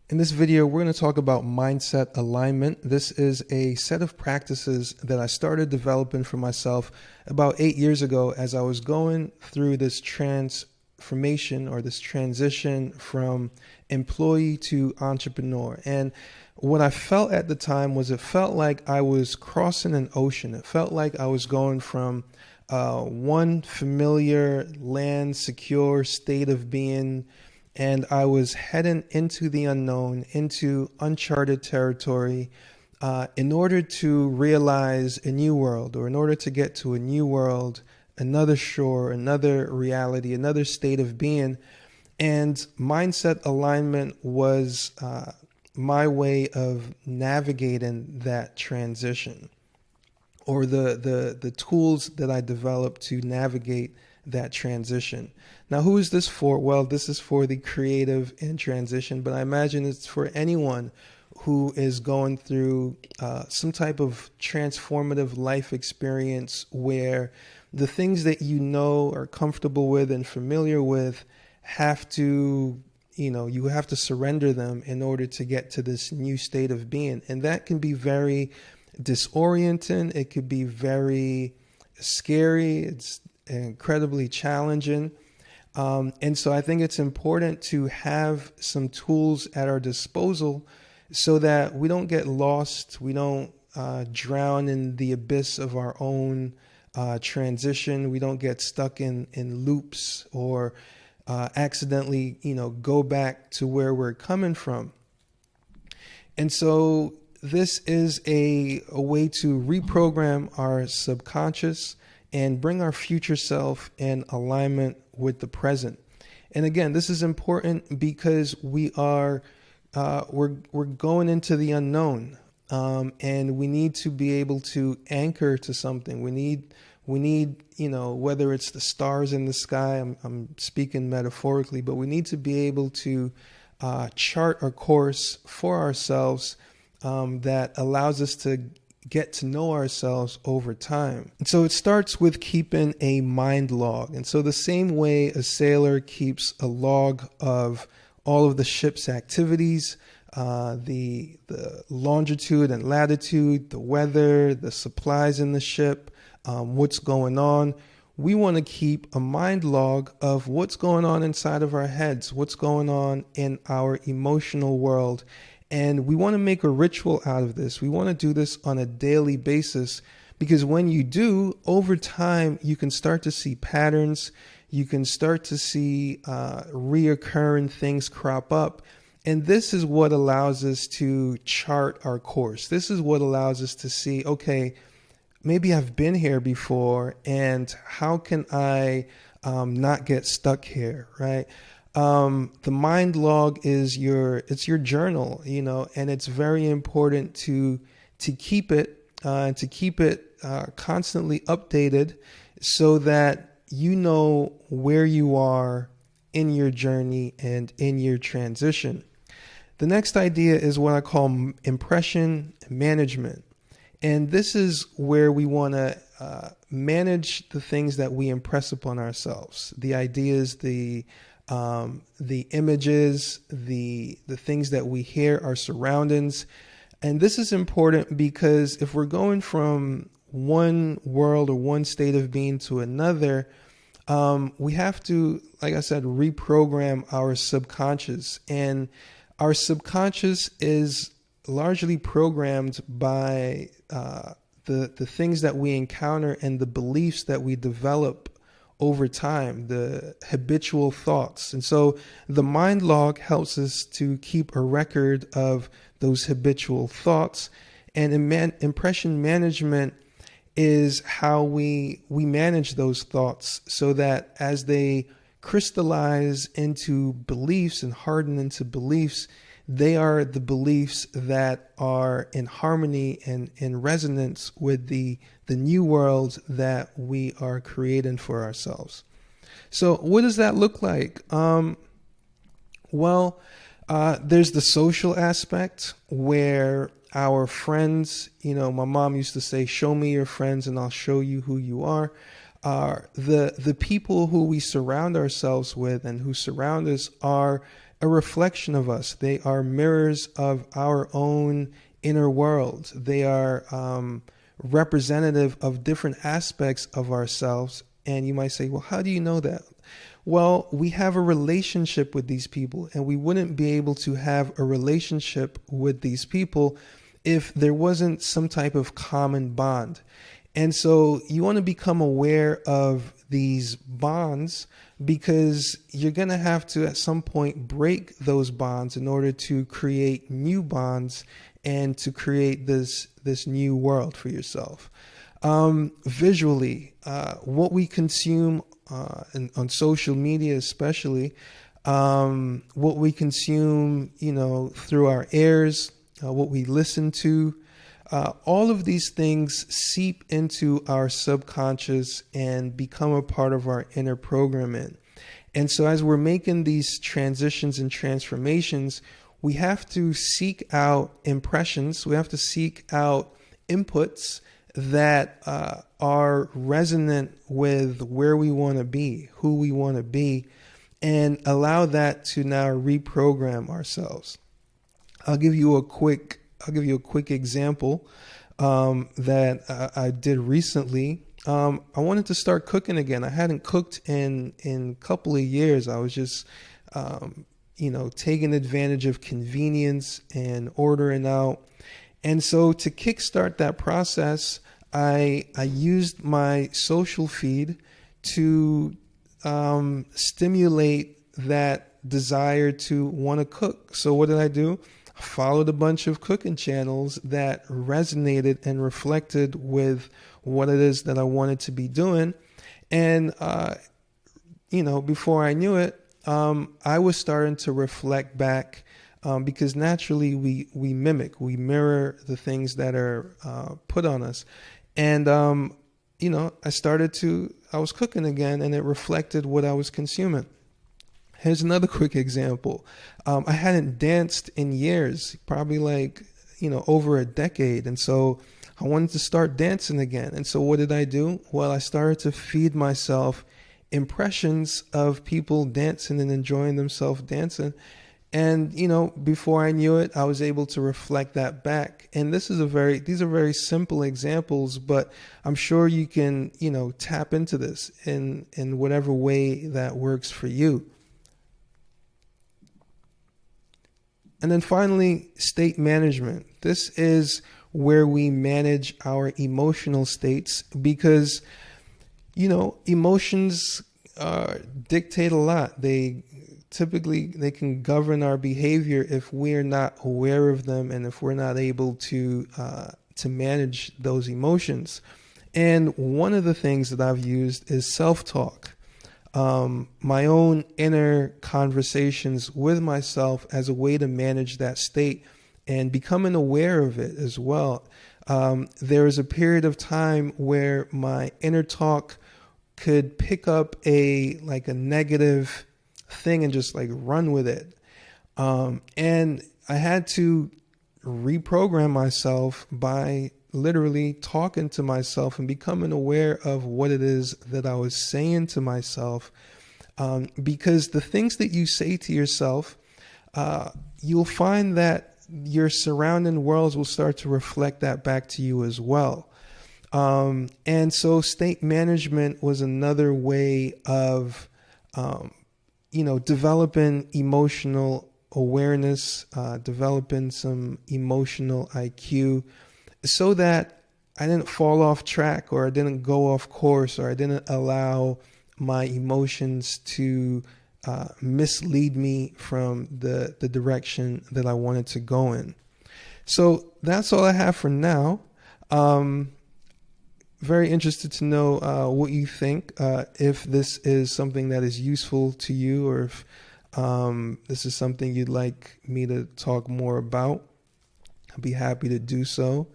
In this video, we're going to talk about mindset alignment. This is a set of practices that I started developing for myself about 8 years ago as I was going through this transformation or this transition from employee to entrepreneur. And what I felt at the time was it felt like I was crossing an ocean. It felt like I was going from one familiar land, secure state of being, and I was heading into the unknown, into uncharted territory, in order to realize a new world, or in order to get to a new world, another shore, another reality, another state of being. And mindset alignment was my way of navigating that transition, or the tools that I developed to navigate that transition. Now, who is this for? Well, this is for the creative in transition, but I imagine it's for anyone who is going through some type of transformative life experience where the things that you know are comfortable with and familiar with have to, you have to surrender them in order to get to this new state of being. And that can be very disorienting. It could be very scary. It's incredibly challenging. And so I think it's important to have some tools at our disposal so that we don't get lost. We don't drown in the abyss of our own transition. We don't get stuck in loops or accidentally, go back to where we're coming from. And so this is a way to reprogram our subconscious and bring our future self in alignment with the present. And again, this is important because we're going into the unknown, and we need to be able to anchor to something. We need whether it's the stars in the sky. I'm speaking metaphorically, but we need to be able to chart a course for ourselves that allows us to get to know ourselves over time. And so it starts with keeping a mind log. And so the same way a sailor keeps a log of all of the ship's activities, the longitude and latitude, the weather, the supplies in the ship, what's going on, we want to keep a mind log of what's going on inside of our heads, what's going on in our emotional world. And we want to make a ritual out of this. We want to do this on a daily basis, because when you do, over time, you can start to see patterns. You can start to see reoccurring things crop up. And this is what allows us to chart our course. This is what allows us to see, okay, maybe I've been here before, and how can I not get stuck here, right? The mind log is your journal, and it's very important to keep it constantly updated so that you know where you are in your journey and in your transition. The next idea is what I call impression management. And this is where we want to manage the things that we impress upon ourselves, the ideas, the images, the things that we hear, our surroundings. And this is important because if we're going from one world or one state of being to another, we have to, like I said, reprogram our subconscious. And our subconscious is largely programmed by the things that we encounter and the beliefs that we develop over time, the habitual thoughts. And so the mind log helps us to keep a record of those habitual thoughts. And impression management is how we manage those thoughts so that as they crystallize into beliefs and harden into beliefs, they are the beliefs that are in harmony and in resonance with the new world that we are creating for ourselves. So what does that look like? There's the social aspect where our friends, my mom used to say, show me your friends and I'll show you who you are. The people who we surround ourselves with and who surround us are a reflection of us. They are mirrors of our own inner world. They are representative of different aspects of ourselves. And you might say, well, how do you know that? Well, we have a relationship with these people, and we wouldn't be able to have a relationship with these people if there wasn't some type of common bond. And so you want to become aware of these bonds, because you're going to have to at some point break those bonds in order to create new bonds and to create this new world for yourself. Visually, what we consume on social media, especially, what we consume, through our ears, what we listen to, all of these things seep into our subconscious and become a part of our inner programming. And so as we're making these transitions and transformations, we have to seek out impressions. We have to seek out inputs that are resonant with where we want to be, who we want to be, and allow that to now reprogram ourselves. I'll give you a quick example that I did recently. I wanted to start cooking again. I hadn't cooked in a couple of years. I was just taking advantage of convenience and ordering out. And so to kickstart that process, I used my social feed to stimulate that desire to want to cook. So what did I do? I followed a bunch of cooking channels that resonated and reflected with what it is that I wanted to be doing. And, before I knew it, I was starting to reflect back, because naturally we mirror the things that are put on us. And, I was cooking again, and it reflected what I was consuming. Here's another quick example. I hadn't danced in years, probably over a decade. And so I wanted to start dancing again. And so what did I do? Well, I started to feed myself impressions of people dancing and enjoying themselves dancing. And, before I knew it, I was able to reflect that back. And these are very simple examples, but I'm sure you can, tap into this in whatever way that works for you. And then finally, state management. This is where we manage our emotional states, because, emotions dictate a lot. They can govern our behavior if we're not aware of them, and if we're not able to manage those emotions. And one of the things that I've used is self-talk. My own inner conversations with myself as a way to manage that state and becoming aware of it as well. There was a period of time where my inner talk could pick up a negative thing and just run with it. And I had to reprogram myself by literally talking to myself and becoming aware of what it is that I was saying to myself. Because the things that you say to yourself, you'll find that your surrounding worlds will start to reflect that back to you as well. And so state management was another way of, developing emotional awareness, developing some emotional IQ, so that I didn't fall off track, or I didn't go off course, or I didn't allow my emotions to mislead me from the direction that I wanted to go in. So that's all I have for now. Very interested to know what you think, if this is something that is useful to you, or if this is something you'd like me to talk more about. I'd be happy to do so.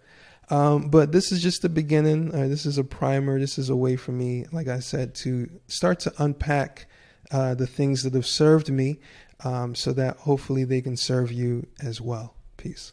But this is just the beginning. This is a primer. This is a way for me, like I said, to start to unpack the things that have served me, so that hopefully they can serve you as well. Peace.